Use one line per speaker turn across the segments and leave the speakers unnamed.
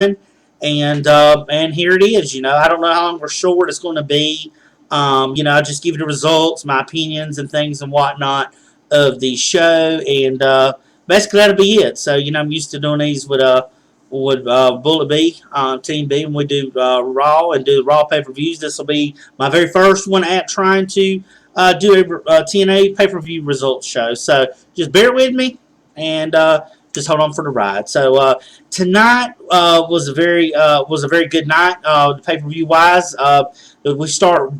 and here it is. I don't know how long or short it's going to be. I'll just give you the results, my opinions, and things and whatnot of the show, and basically that'll be it. So I'm used to doing these with Bullet B, Team B, when we do Raw and do Raw pay per views. This will be my very first one at trying to do a TNA pay per view results show. So just bear with me and just hold on for the ride. So tonight was a very good night pay per view wise. We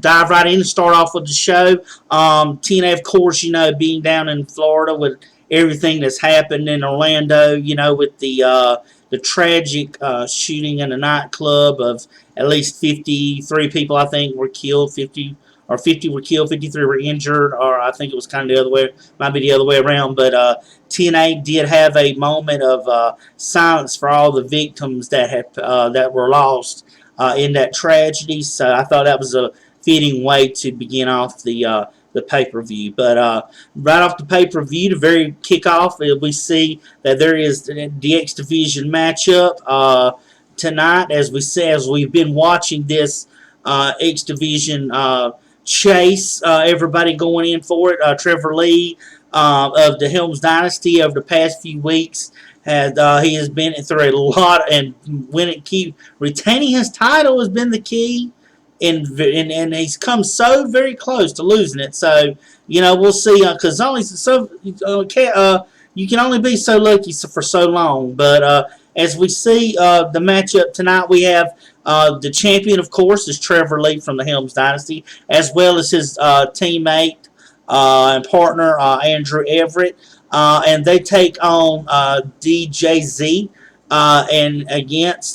dive right in and start off with the show. TNA, of course, being down in Florida with everything that's happened in Orlando, with the tragic shooting in a nightclub of at least 53 people, I think, were killed. 50 were killed, 53 were injured, or I think it was kind of the other way, might be the other way around. But TNA did have a moment of silence for all the victims that were lost in that tragedy. So I thought that was a fitting way to begin off the pay-per-view. But right off the pay-per-view, the very kickoff, we see that there is the X Division matchup tonight. As we've been watching this X Division chase, everybody going in for it. Trevor Lee of the Helms Dynasty over the past few weeks he has been through a lot, and keep retaining his title has been the key. And he's come so very close to losing it. So we'll see. Because you can only be so lucky for so long. But as we see the matchup tonight, we have the champion, of course, is Trevor Lee from the Helms Dynasty, as well as his teammate and partner Andrew Everett, and they take on DJZ. And against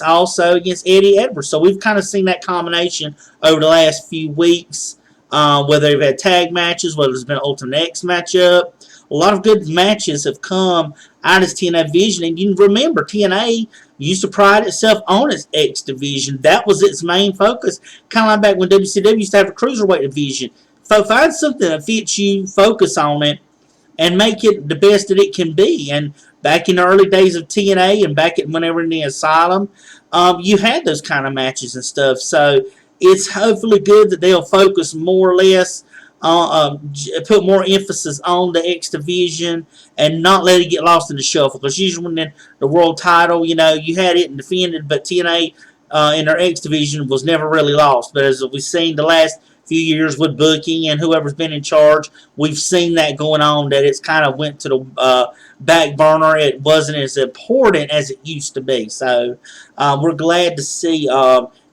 Eddie Edwards. So we've kind of seen that combination over the last few weeks, whether they've had tag matches, whether it's been an Ultimate X matchup. A lot of good matches have come out of this TNA division. And you remember, TNA used to pride itself on its X division. That was its main focus. Kind of like back when WCW used to have a cruiserweight division. Find something that fits you, focus on it, and make it the best that it can be. And back in the early days of TNA and back whenever in the Asylum, you had those kind of matches and stuff. So it's hopefully good that they'll focus more or less, put more emphasis on the X Division and not let it get lost in the shuffle. Because usually when the world title, you had it and defended, but TNA in their X Division was never really lost. But as we've seen the last few years with booking and whoever's been in charge, we've seen that going on, that it's kind of went to the back burner. It wasn't as important as it used to be. So we're glad to see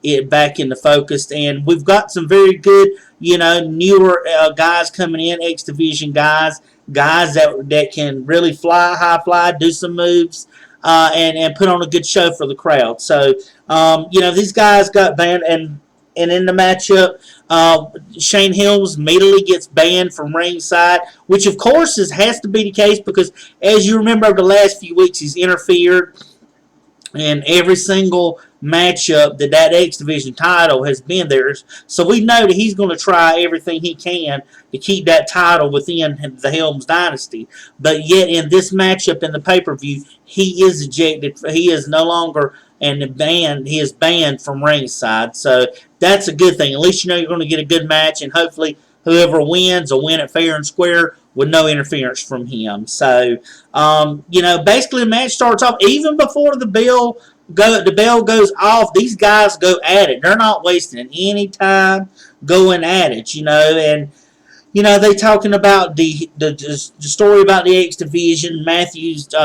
it back in the focus. And we've got some very good, newer guys coming in, X Division guys that can really high fly, do some moves, and put on a good show for the crowd. So, these guys got banned, and in the matchup, Shane Helms immediately gets banned from ringside, which of course has to be the case because, as you remember, over the last few weeks, he's interfered in every single matchup that X Division title has been there. So we know that he's going to try everything he can to keep that title within the Helms Dynasty. But yet in this matchup in the pay-per-view, he is ejected. He is no longer he is banned from ringside. So that's a good thing. At least you're going to get a good match, and hopefully whoever wins will win it fair and square with no interference from him. So, basically the match starts off even before the bell goes off. These guys go at it. They're not wasting any time going at it, and they talking about the story about the X Division.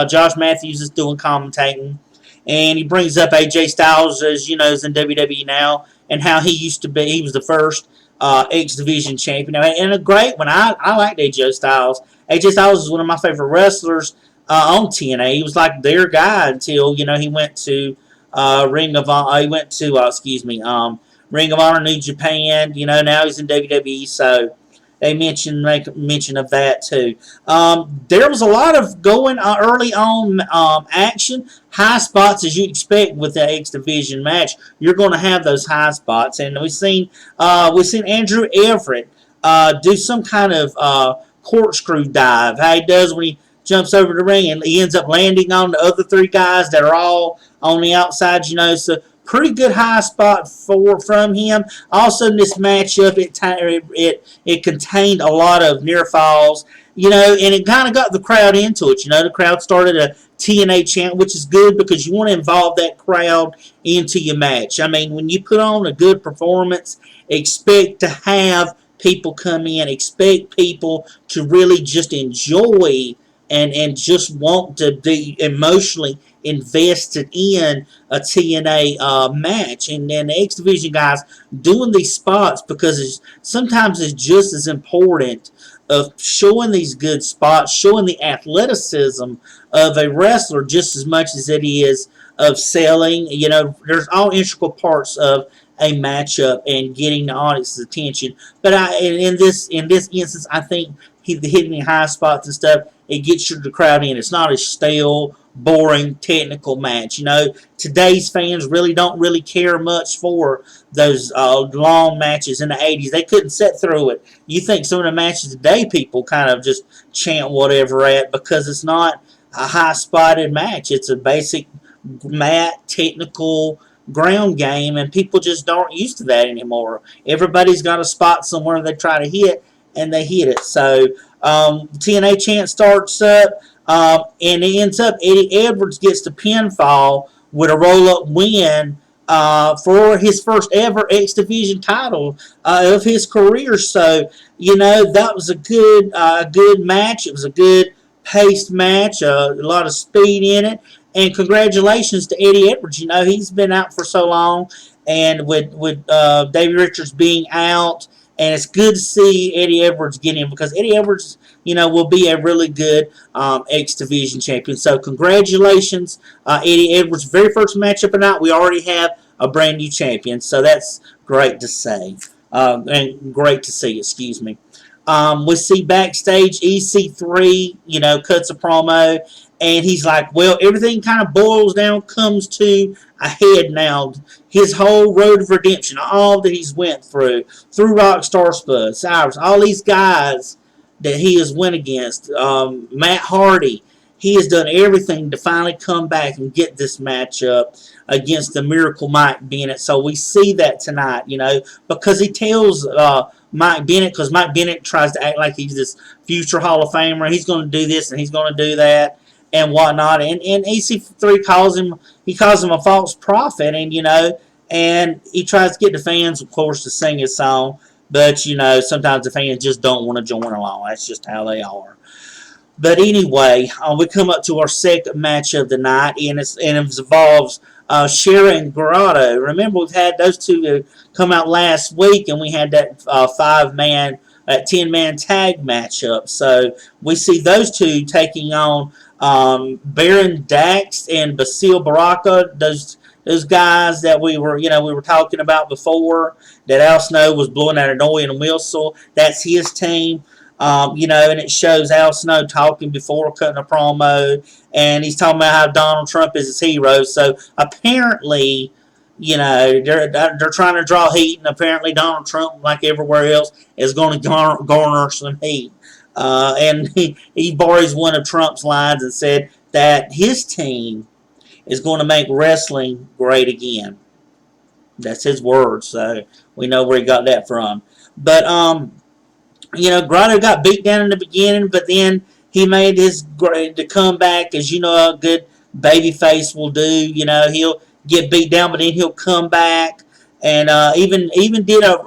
Josh Matthews is doing commentating, and he brings up AJ Styles, as is in WWE now, and how he used to be. He was the first X Division champion, and a great one. I liked AJ Styles. AJ Styles is one of my favorite wrestlers on TNA. He was like their guy until he went to Ring of Honor. He went to Ring of Honor New Japan. Now he's in WWE. So they make mention of that too. There was a lot of going early on action, high spots as you expect with the X Division match. You're going to have those high spots, and we've seen Andrew Everett do some kind of corkscrew dive. How he does when he jumps over the ring, and he ends up landing on the other three guys that are all on the outside, so pretty good high spot from him. Also, in this matchup, it contained a lot of near falls, and it kind of got the crowd into it. The crowd started a TNA chant, which is good because you want to involve that crowd into your match. I mean, when you put on a good performance, expect to have people come in, expect people to really just enjoy and just want to be emotionally invested in a TNA match. And then the X Division guys doing these spots because sometimes it's just as important of showing these good spots, showing the athleticism of a wrestler just as much as it is of selling. There's all integral parts of a matchup and getting the audience's attention. But in this instance, I think hitting the high spots and stuff, it gets the crowd in. It's not a stale, boring, technical match. Today's fans don't really care much for those long matches in the 80s. They couldn't sit through it. You think some of the matches today, people kind of just chant whatever at because it's not a high-spotted match. It's a basic mat, technical ground game, and people just aren't used to that anymore. Everybody's got a spot somewhere they try to hit, and they hit it. So TNA chant starts up, and it ends up Eddie Edwards gets the pinfall with a roll-up win for his first ever X Division title of his career. So that was a good match. It was a good paced match, a lot of speed in it. And congratulations to Eddie Edwards. He's been out for so long, and with Davey Richards being out, and it's good to see Eddie Edwards get in because Eddie Edwards, will be a really good X Division champion. So congratulations, Eddie Edwards. Very first matchup of the night, we already have a brand new champion. So that's great to say, and great to see. Excuse me. We see backstage EC3, cuts a promo. And he's like, well, everything kind of boils down, comes to a head now. His whole road of redemption, all that he's went through Rockstar Spud, Cyrus, all these guys that he has went against, Matt Hardy, he has done everything to finally come back and get this matchup against the Miracle Mike Bennett. So we see that tonight, because he tells Mike Bennett, because Mike Bennett tries to act like he's this future Hall of Famer. He's going to do this and he's going to do that and whatnot. And EC3 calls him a false prophet, and he tries to get the fans, of course, to sing his song. But, sometimes the fans just don't want to join along. That's just how they are. But anyway, we come up to our second match of the night, and it involves Shera and Grotto. Remember, we've had those two come out last week, and we had that 5-man, 10-man tag matchup. So we see those two taking on Baron Dax and Basil Baraka. Those guys that we were talking about before, that Al Snow was blowing out annoying and whistle. That's his team. And it shows Al Snow talking before cutting a promo, and he's talking about how Donald Trump is his hero. So apparently, they're trying to draw heat, and apparently Donald Trump, like everywhere else, is going to garner some heat. And he borrows one of Trump's lines and said that his team is going to make wrestling great again. That's his words, so we know where he got that from. But Grotto got beat down in the beginning, but then he made the comeback, as a good babyface will do. He'll get beat down, but then he'll come back, and even did a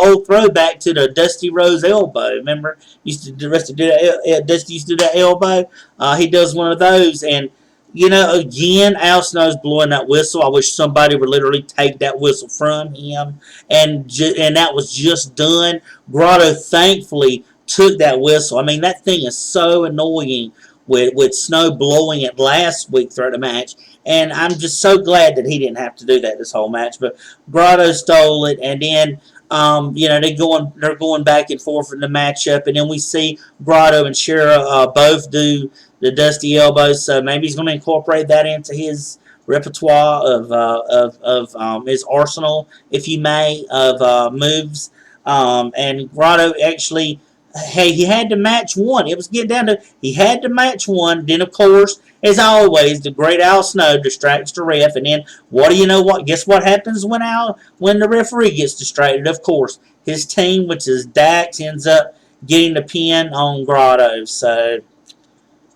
old throwback to the Dusty Rose elbow. Remember, Dusty used to do that elbow. He does one of those, and again, Al Snow's blowing that whistle. I wish somebody would literally take that whistle from him. And that was just done. Grotto thankfully took that whistle. I mean, that thing is so annoying with Snow blowing it last week throughout the match. And I'm just so glad that he didn't have to do that this whole match. But Grotto stole it, and then they're going back and forth in the matchup, and then we see Grotto and Shera both do the Dusty Elbows, so maybe he's going to incorporate that into his repertoire of his arsenal, if you may, of moves. And Grotto actually, he had to match one. It was getting down to he had to match one. Then of course, as always, the great Al Snow distracts the ref, and then what do you know? What guess what happens when the referee gets distracted? Of course, his team, which is Dax, ends up getting the pin on Grotto. So,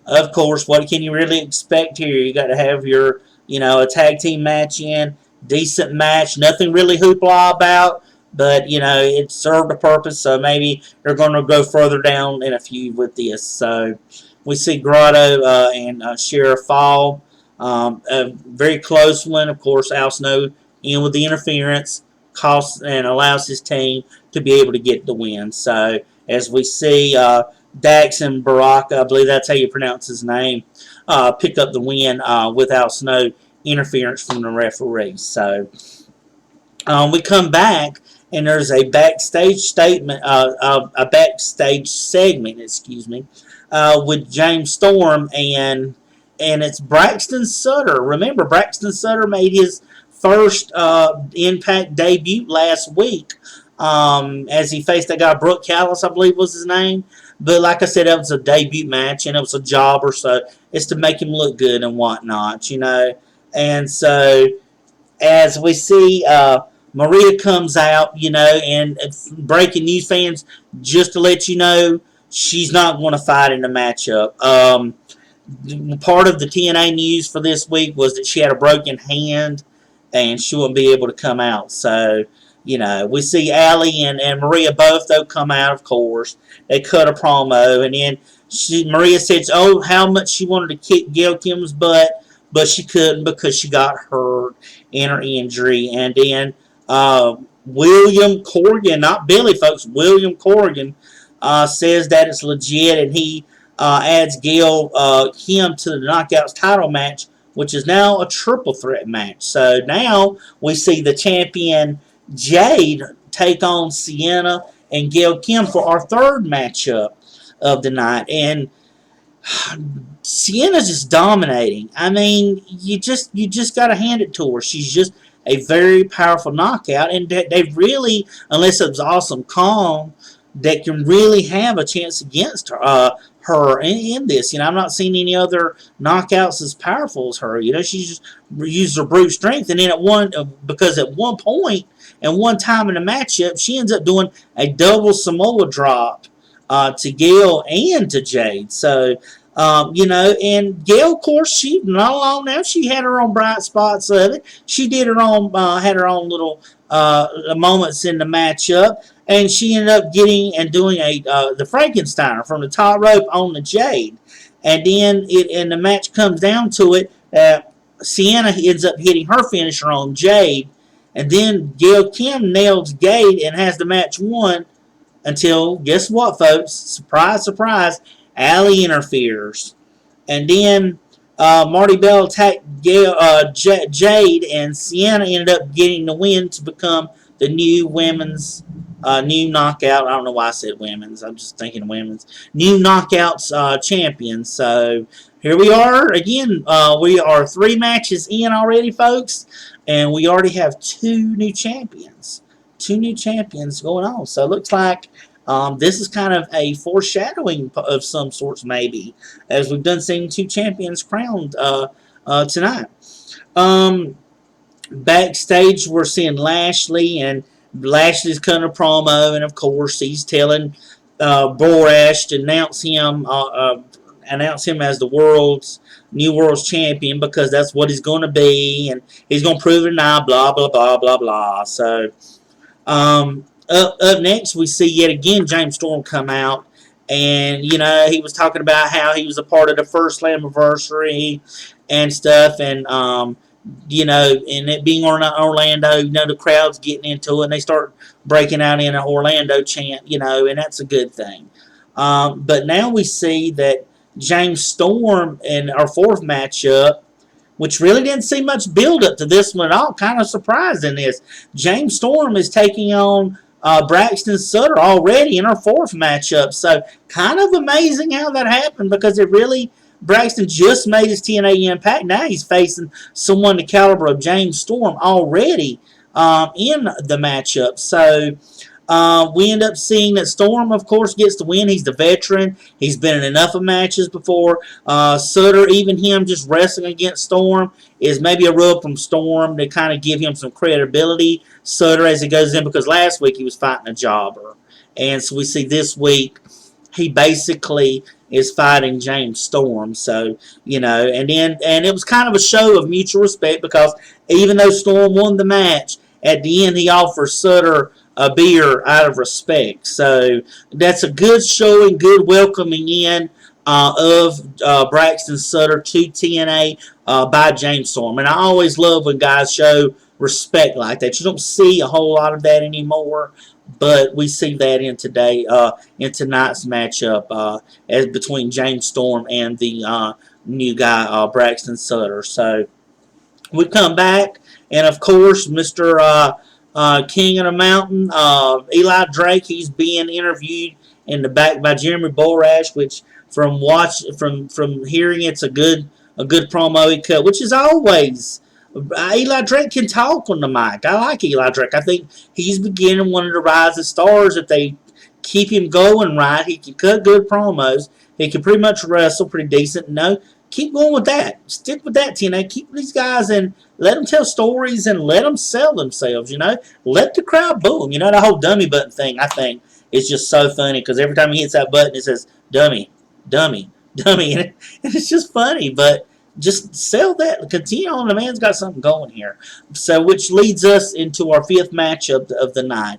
of course, what can you really expect here? You got to have your, a tag team match in, decent match, nothing really hoopla about, but it served a purpose. So maybe they're going to go further down in a feud with this. So we see Grotto and Sheriff fall, a very close one. Of course, Al Snow in with the interference, costs and allows his team to be able to get the win. So as we see. Dax and Baraka, I believe that's how you pronounce his name, pick up the win without Snow interference from the referee. So we come back and there's a backstage statement, a backstage segment, excuse me, with James Storm and it's Braxton Sutter. Remember, Braxton Sutter made his first Impact debut last week as he faced that guy Brooke Callis, I believe was his name. But like I said, that was a debut match, and it was a jobber, so it's to make him look good and whatnot, And so, as we see, Maria comes out, and breaking news, fans, just to let you know, she's not going to fight in the matchup. Part of the TNA news for this week was that she had a broken hand, and she wouldn't be able to come out. So, we see Allie and Maria both, though, come out, of course. They cut a promo, and then Maria says, how much she wanted to kick Gail Kim's butt, but she couldn't because she got hurt in her injury. And then William Corgan, not Billy, folks, William Corgan says that it's legit, and he adds Gail Kim to the Knockouts title match, which is now a triple threat match. So now we see the champion Jade take on Sienna and Gail Kim for our third matchup of the night. And Sienna's just dominating. I mean, you just got to hand it to her. She's just a very powerful knockout, and they really, unless it's Awesome Kong, that can really have a chance against her in this. I'm not seeing any other knockouts as powerful as her. She just used her brute strength, and then because at one point and one time in the matchup, she ends up doing a double Samoa drop to Gail and to Jade. So, and Gail, of course, she not long now. She had her own bright spots of it. She did her own, had her own little moments in the matchup, and she ended up getting and doing the Frankensteiner from the top rope on the Jade, and then and the match comes down to it. Sienna ends up hitting her finisher on Jade, and then Gail Kim nails Jade and has the match won until, guess what, folks? Surprise, surprise, Allie interferes. And then Marty Bell attacked Jade, and Sienna ended up getting the win to become the new women's, new knockout. I don't know why I said women's. I'm just thinking women's. New knockouts champion. So here we are again. We are 3 matches in already, folks. And we already have 2 new champions. 2 new champions going on. So it looks like this is kind of a foreshadowing of some sorts, maybe, as we've done seeing 2 champions crowned tonight. Backstage, we're seeing Lashley, and Lashley's cutting a promo, and of course he's telling Borash to announce him as the new world's champion, because that's what he's going to be, and he's going to prove it now, blah, blah, blah, blah, blah. So, up next, we see yet again James Storm come out, and, he was talking about how he was a part of the first Slammiversary and stuff, and, and it being Orlando, the crowd's getting into it, and they start breaking out in an Orlando chant, and that's a good thing. But now we see that James Storm in our 4th matchup, which really didn't see much build-up to this one at all, kind of surprised in this. James Storm is taking on Braxton Sutter already in our 4th matchup. So kind of amazing how that happened, because Braxton just made his TNA Impact. Now he's facing someone the caliber of James Storm already in the matchup. So We end up seeing that Storm, of course, gets the win. He's the veteran. He's been in enough of matches before. Sutter, even him just wrestling against Storm, is maybe a rub from Storm to kind of give him some credibility. Sutter as he goes in, because last week he was fighting a jobber. And so we see this week he basically is fighting James Storm. So, and it was kind of a show of mutual respect, because even though Storm won the match, at the end he offers Sutter a beer out of respect. So that's a good showing, good welcoming in of Braxton Sutter to TNA by James Storm. And I always love when guys show respect like that. You don't see a whole lot of that anymore, but we see that in tonight's matchup as between James Storm and the new guy Braxton Sutter. So we come back, and of course, Mr. King of the Mountain, Eli Drake, he's being interviewed in the back by Jeremy Borash, which from hearing, it's a good promo he cut, which is always. Eli Drake can talk on the mic. I like Eli Drake. I think he's beginning one of the rising stars. If they keep him going right, he can cut good promos. He can pretty much wrestle pretty decent. Keep going with that. Stick with that, TNA. Keep these guys and let them tell stories and let them sell themselves, Let the crowd boo them. The whole dummy button thing, I think, is just so funny, because every time he hits that button, it says, dummy, dummy, dummy. And it's just funny, but just sell that. Continue on. The man's got something going here. So, which leads us into our fifth matchup of the night.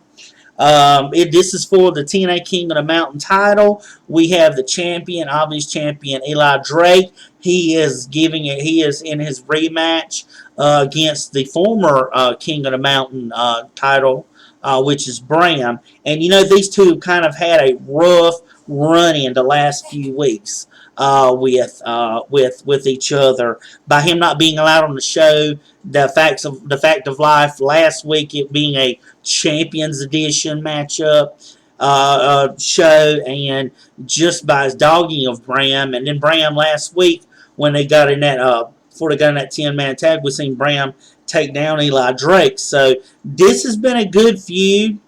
This is for the TNA King of the Mountain title. We have the champion, obvious champion, Eli Drake. He is in his rematch against the former King of the Mountain title, which is Bram. And these two kind of had a rough run in the last few weeks with each other. By him not being allowed on the show, the fact of life last week, it being a Champions Edition matchup show, and just by his dogging of Bram. And then Bram last week, when they got in that before they got in that 10-man tag, we seen Bram take down Eli Drake. So this has been a good feud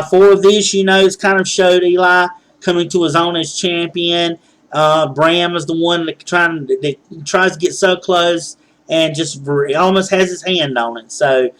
for this. It's kind of showed Eli coming to his own as champion. Bram is the one that tries to get so close and just almost has his hand on it. So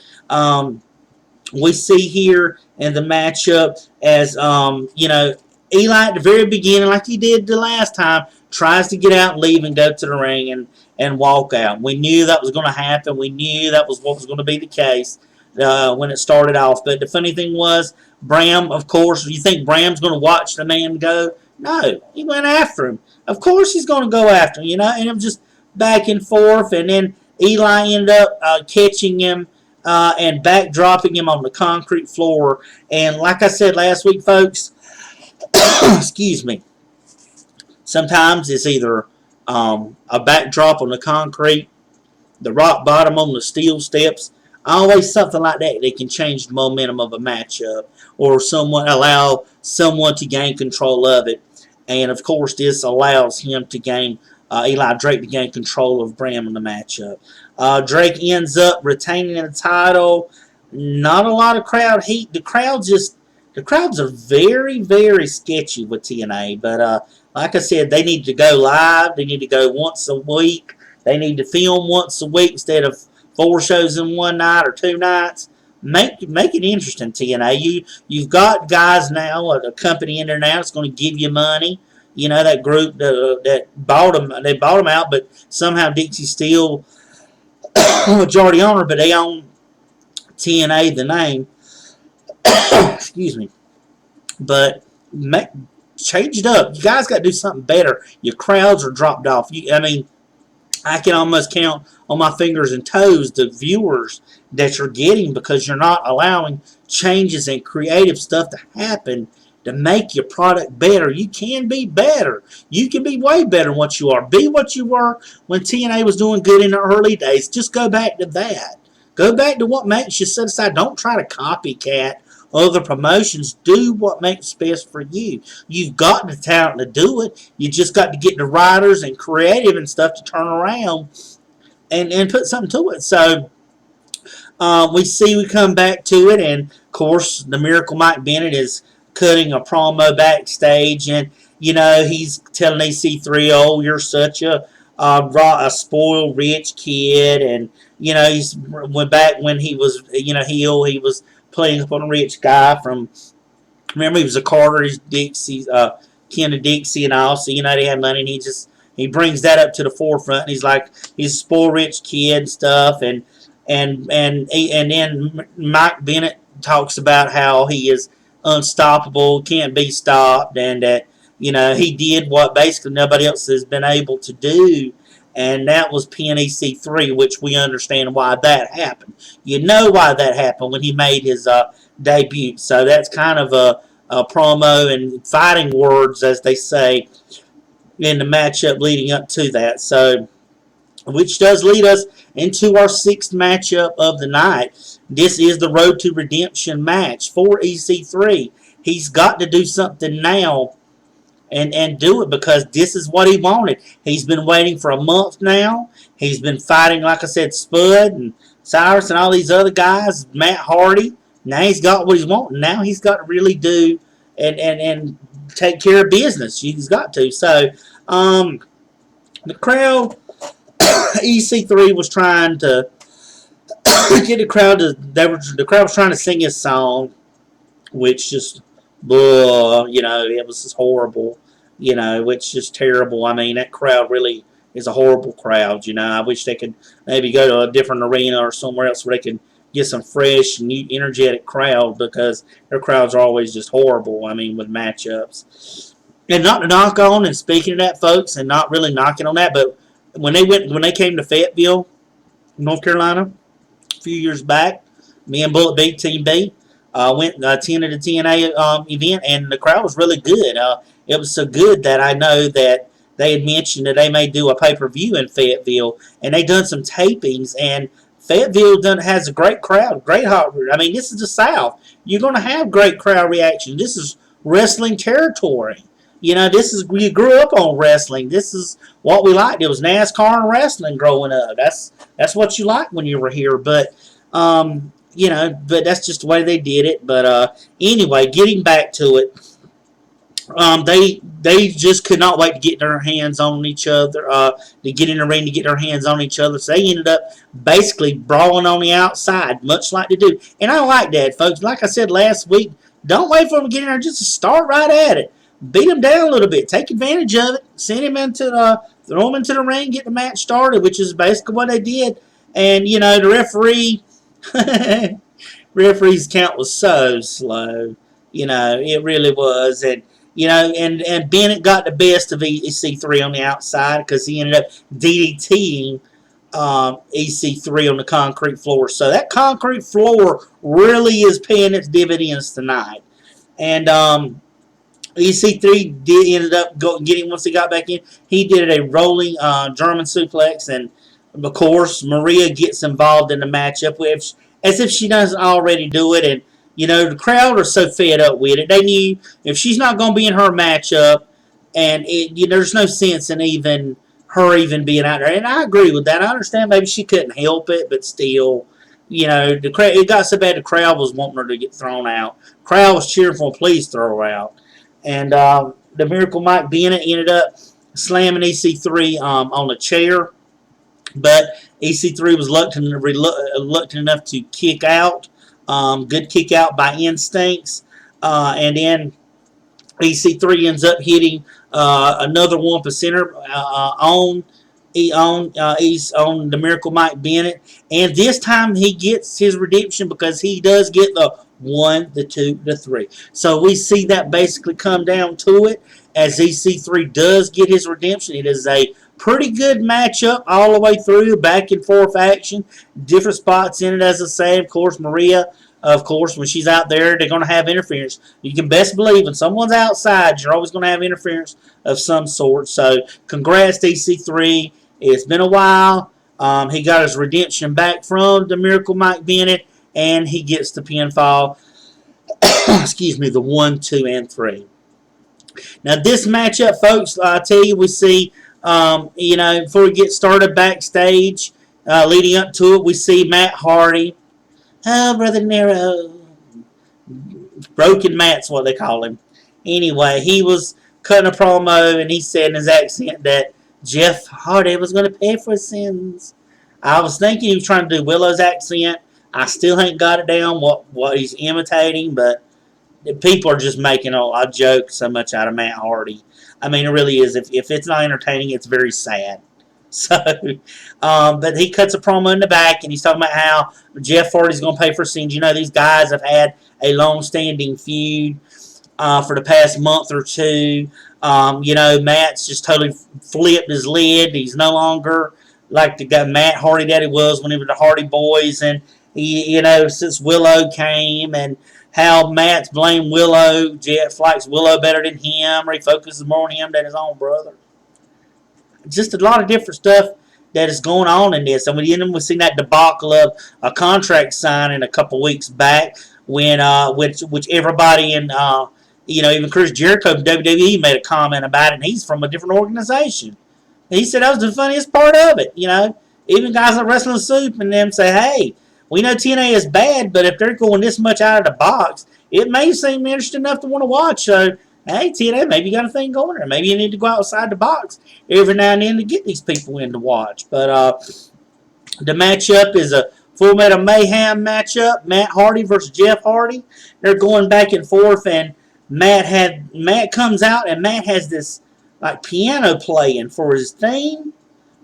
we see here in the matchup as Eli at the very beginning, like he did the last time, tries to get out and leave and go to the ring and walk out. We knew that was going to happen. We knew that was what was going to be the case when it started off. But the funny thing was, Bram, of course, you think Bram's going to watch the man go? No, he went after him. Of course he's going to go after him, and it was just back and forth. And then Eli ended up catching him and backdropping him on the concrete floor. And like I said last week, folks, excuse me, sometimes it's either a backdrop on the concrete, the rock bottom on the steel steps, always something like that that can change the momentum of a matchup, or allow someone to gain control of it. And of course, this allows him to gain Eli Drake to gain control of Bram in the matchup. Drake ends up retaining the title. Not a lot of crowd heat. The crowds are very, very sketchy with TNA. But like I said, they need to go live. They need to go once a week. They need to film once a week instead of 4 shows in one night or 2 nights. Make it interesting, TNA. You've got guys now, a company in there now that's going to give you money. That group that bought them, they bought them out, but somehow Dixie still majority owner, but they own TNA, the name. Excuse me. But change it up. You guys got to do something better. Your crowds are dropped off. I can almost count on my fingers and toes the viewers that you're getting, because you're not allowing changes and creative stuff to happen to make your product better. You can be better. You can be way better than what you are. Be what you were when TNA was doing good in the early days. Just go back to that. Go back to what makes you set aside. Don't try to copycat other promotions. Do what makes best for you. You've got the talent to do it. You just got to get the writers and creative and stuff to turn around and put something to it. So We come back to it, and of course, the Miracle Mike Bennett is cutting a promo backstage, and he's telling EC3, "Oh, you're such a spoiled rich kid," and he's went back when he was heel. He was playing up on a rich guy from. Remember, he was a Carter, he's Dixie, Ken of Dixie, and all. So they had money, and he brings that up to the forefront. And he's a spoiled rich kid and stuff, and then Mike Bennett talks about how he is unstoppable, can't be stopped, and that he did what basically nobody else has been able to do, and that was pin EC3, which we understand why that happened. You know why that happened when he made his debut. So that's kind of a promo and fighting words, as they say, in the matchup leading up to that. So, which does lead us into our sixth matchup of the night. This is the Road to Redemption match for EC3. He's got to do something now and do it, because this is what he wanted. He's been waiting for a month now. He's been fighting, like I said, Spud and Cyrus and all these other guys, Matt Hardy. Now he's got what he's wanting. Now he's got to really do and take care of business. He's got to. So, the crowd, EC3 was trying to get the crowd to. The crowd was trying to sing his song, which just, it was just horrible. Which is just terrible. I mean, that crowd really is a horrible crowd. I wish they could maybe go to a different arena or somewhere else where they can get some fresh, new, energetic crowd, because their crowds are always just horrible. I mean, with matchups. And not to knock on, and speaking of that, folks, and not really knocking on that, but when they came to Fayetteville, North Carolina, a few years back, me and Bullet B, Team B, attended a TNA event, and the crowd was really good. It was so good that I know that they had mentioned that they may do a pay-per-view in Fayetteville, and they done some tapings, and Fayetteville has a great crowd, great hot. I mean, this is the South. You're going to have great crowd reaction. This is wrestling territory. This is, we grew up on wrestling. This is what we liked. It was NASCAR and wrestling growing up. That's what you liked when you were here. But but that's just the way they did it. But anyway, getting back to it, they just could not wait to get their hands on each other, to get in the ring, to get their hands on each other. So they ended up basically brawling on the outside, much like they do. And I like that, folks. Like I said last week, don't wait for them to get in there. Just start right at it. Beat them down a little bit. Take advantage of it. Send him throw him into the ring, get the match started, which is basically what they did. And, the referee's count was so slow. It really was. And, and Bennett got the best of EC3 on the outside, because he ended up DDTing EC3 on the concrete floor. So that concrete floor really is paying its dividends tonight. And EC3 ended up getting, once he got back in, he did a rolling German suplex, and of course Maria gets involved in the matchup as if she doesn't already do it. And the crowd are so fed up with it. They knew if she's not going to be in her matchup, and there's no sense in her being out there. And I agree with that. I understand maybe she couldn't help it, but still, it got so bad the crowd was wanting her to get thrown out. Crowd was cheering for, please throw her out. And the Miracle Mike Bennett ended up slamming EC3 on a chair, but EC3 was reluctant enough to kick out. Good kick out by Instincts. And then EC3 ends up hitting another 1%er on the Miracle Mike Bennett. And this time he gets his redemption, because he does get the 1, the 2, the 3. So we see that basically come down to it, as EC3 does get his redemption. It is a pretty good matchup all the way through, back and forth action, different spots in it, as I say. Of course, Maria, when she's out there, they're going to have interference. You can best believe when someone's outside, you're always going to have interference of some sort. So congrats to EC3. It's been a while. He got his redemption back from the Miracle Mike Bennett, and he gets the pinfall. Excuse me, the 1, 2, and 3. Now this matchup, folks, I tell you, we see, before we get started backstage, leading up to it, we see Matt Hardy Oh, Brother Nero. Broken Matt's what they call him. Anyway, he was cutting a promo and he said in his accent that Jeff Hardy was going to pay for his sins. I was thinking he was trying to do Willow's accent. I still ain't got it down what he's imitating, but people are just making a joke so much out of Matt Hardy. I mean, it really is. If it's not entertaining, it's very sad. So, but he cuts a promo in the back, and he's talking about how Jeff Hardy's going to pay for sins. You know, these guys have had a long-standing feud for the past month or two. You know, Matt's just totally flipped his lid. He's no longer like the guy Matt Hardy that he was when he was the Hardy Boys, and you know, since Willow came and how Matt's blamed Willow. Jeff likes Willow better than him, or he focuses more on him than his own brother. Just a lot of different stuff that is going on in this. And we seen that debacle of a contract signing a couple weeks back when which everybody in you know, even Chris Jericho from WWE made a comment about it, and he's from a different organization. And he said that was the funniest part of it. You know, even guys like Wrestling Soup and them say, hey, we know TNA is bad, but if they're going this much out of the box, it may seem interesting enough to want to watch. So, hey, TNA, maybe you got a thing going there. Maybe you need to go outside the box every now and then to get these people in to watch. But the matchup is a Full Metal Mayhem matchup. Matt Hardy versus Jeff Hardy. They're going back and forth, and Matt comes out, and Matt has this like piano playing for his theme,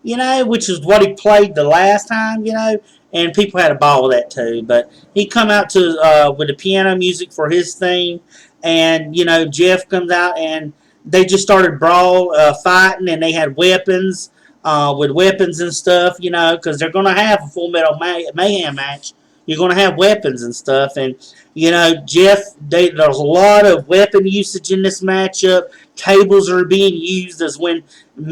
you know, which is what he played the last time, you know, and people had a ball with that too. But he come out to with the piano music for his theme, and you know, Jeff comes out, and they just started fighting, and they had weapons with weapons and stuff, you know, because they're going to have a Full Metal Mayhem match. You're going to have weapons and stuff, and you know, there's a lot of weapon usage in this matchup. Tables are being used as when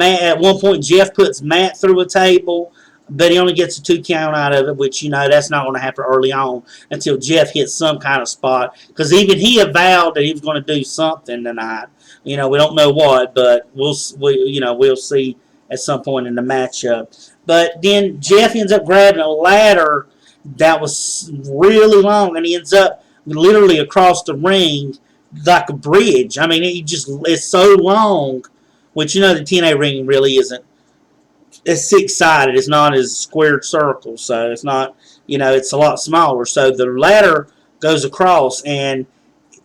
at one point Jeff puts Matt through a table, but he only gets a 2 count out of it, which, you know, that's not going to happen early on until Jeff hits some kind of spot. Because even he avowed that he was going to do something tonight. You know, we don't know what, but we'll see at some point in the matchup. But then Jeff ends up grabbing a ladder that was really long, and he ends up literally across the ring like a bridge. I mean, it's so long, which, you know, the TNA ring really isn't. It's 6-sided. It's not as squared circle, so it's not, you know, it's a lot smaller. So the ladder goes across, and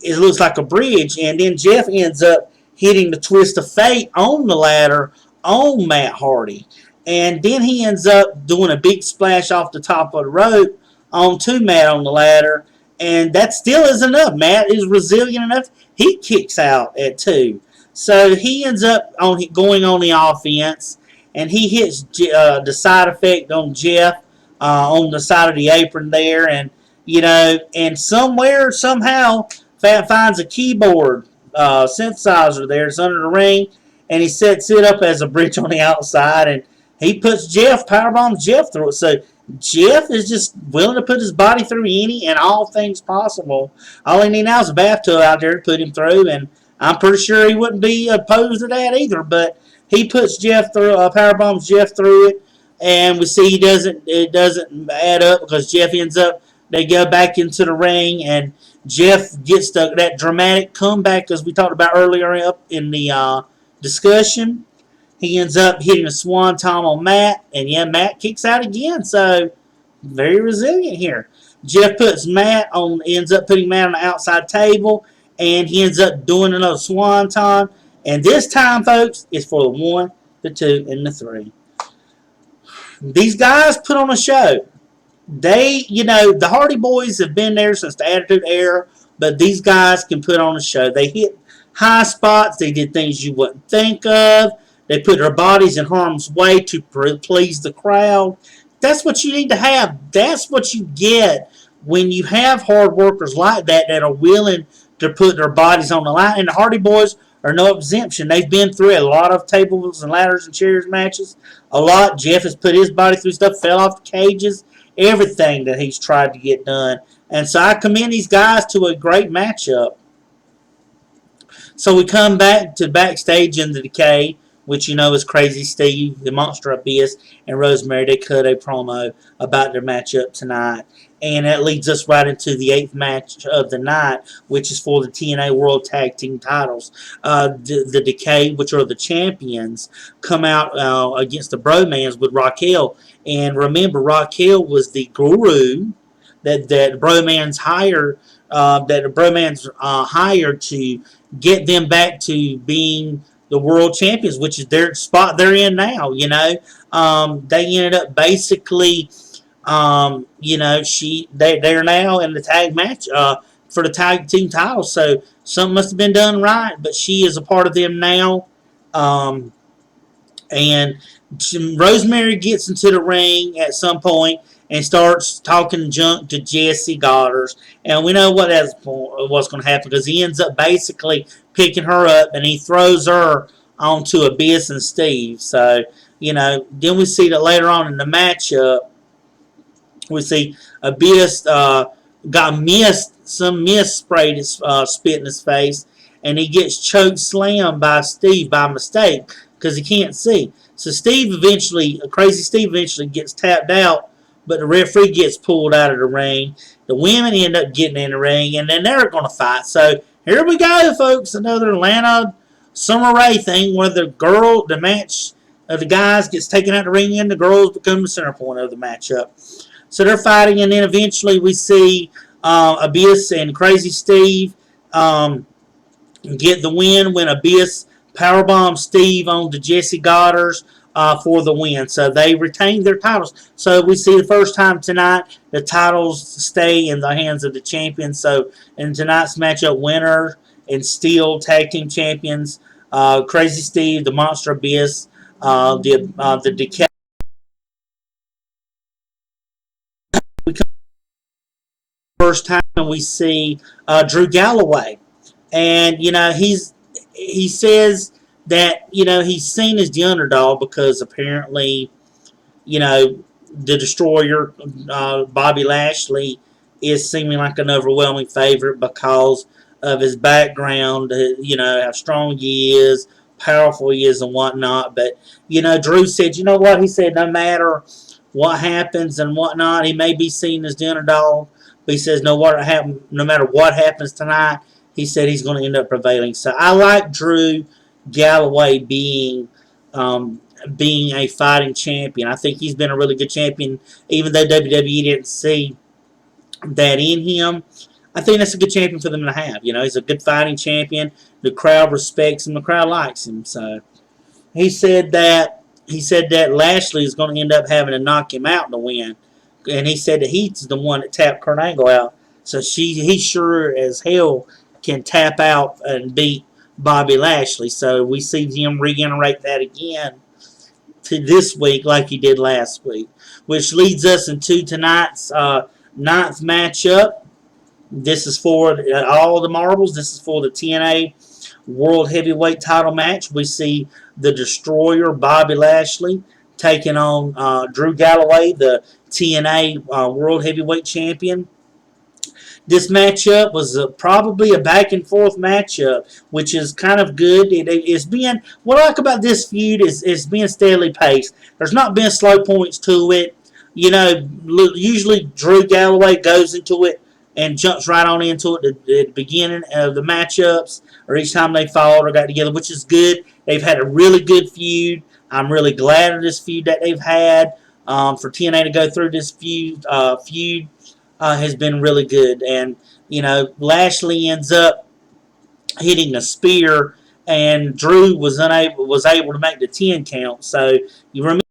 it looks like a bridge, and then Jeff ends up hitting the twist of fate on the ladder on Matt Hardy. And then he ends up doing a big splash off the top of the rope onto Matt on the ladder, and that still isn't enough. Matt is resilient enough. He kicks out at 2. So he ends up going on the offense, and he hits the side effect on Jeff on the side of the apron there, and you know, and somewhere, somehow, finds a keyboard synthesizer there. It's under the ring, and he sets it up as a bridge on the outside, and he puts powerbombs Jeff through it. So Jeff is just willing to put his body through any and all things possible. All he needs now is a bathtub out there to put him through, and I'm pretty sure he wouldn't be opposed to that either. But he puts Jeff through, powerbombs Jeff through it, and we see it doesn't add up because Jeff ends up, they go back into the ring, and Jeff gets that dramatic comeback as we talked about earlier up in the discussion. He ends up hitting a swanton on Matt, and yeah, Matt kicks out again. So very resilient here. Jeff ends up putting Matt on the outside table, and he ends up doing another swanton. And this time, folks, it's for the 1, the 2, and the 3. These guys put on a show. The Hardy Boys have been there since the Attitude Era, but these guys can put on a show. They hit high spots. They did things you wouldn't think of. They put their bodies in harm's way to please the crowd. That's what you need to have. That's what you get when you have hard workers like that are willing to put their bodies on the line. And the Hardy Boys are no exemption. They've been through a lot of tables and ladders and chairs matches. A lot. Jeff has put his body through stuff, fell off the cages, everything that he's tried to get done. And so I commend these guys to a great matchup. So we come back to backstage in the Decay, which you know is Crazy Steve, the Monster Abyss, and Rosemary. They cut a promo about their matchup tonight. And that leads us right into the 8th match of the night, which is for the TNA World Tag Team titles. The Decay, which are the champions, come out against the Bromans with Raquel. And remember, Raquel was the guru that the Bromans hired to get them back to being the world champions, which is their spot they're in now. They ended up basically they're now in the tag match for the tag team title. So something must have been done right, but she is a part of them now. Um, and Rosemary gets into the ring at some point and starts talking junk to Jesse Goddard. And we know what's going to happen, because he ends up basically picking her up and he throws her onto Abyss and Steve. So, then we see that later on in the matchup, we see Abyss got some mist sprayed his spit in his face, and he gets choke slammed by Steve by mistake because he can't see. So Crazy Steve eventually gets tapped out, but the referee gets pulled out of the ring. The women end up getting in the ring, and then they're going to fight. So here we go, folks, another Atlanta Summer Rae thing where the match of the guys gets taken out of the ring and the girls become the center point of the matchup. So they're fighting, and then eventually we see Abyss and Crazy Steve get the win when Abyss powerbombs Steve onto Jesse Goddard for the win. So they retain their titles. So we see the first time tonight the titles stay in the hands of the champions. So in tonight's matchup, winner and Steel tag team champions, Crazy Steve, the Monster Abyss, the Decay. First time we see Drew Galloway, and he says that he's seen as the underdog because apparently the Destroyer, Bobby Lashley, is seeming like an overwhelming favorite because of his background, how strong he is, powerful he is, and whatnot. But Drew said, you know what? He said no matter what happens and whatnot, he may be seen as the underdog. But he says no matter what happens tonight, he said he's going to end up prevailing. So I like Drew Galloway being a fighting champion. I think he's been a really good champion, even though WWE didn't see that in him. I think that's a good champion for them to have. He's a good fighting champion. The crowd respects him. The crowd likes him. So he said that Lashley is going to end up having to knock him out to win. And he said that he's the one that tapped Kurt Angle out. So he sure as hell can tap out and beat Bobby Lashley. So we see him reiterate that again to this week like he did last week. Which leads us into tonight's 9th matchup. This is for all the marbles. This is for the TNA World Heavyweight title match. We see the Destroyer, Bobby Lashley, taking on Drew Galloway, the TNA World Heavyweight Champion. This matchup was probably a back and forth matchup, which is kind of good. It's been, what I like about this feud is it's being steadily paced. There's not been slow points to it. Usually Drew Galloway goes into it and jumps right on into it at the beginning of the matchups or each time they fought or got together, which is good. They've had a really good feud. I'm really glad of this feud that they've had. For TNA to go through this feud has been really good. And, Lashley ends up hitting a spear, and Drew was able to make the 10 count. So you remember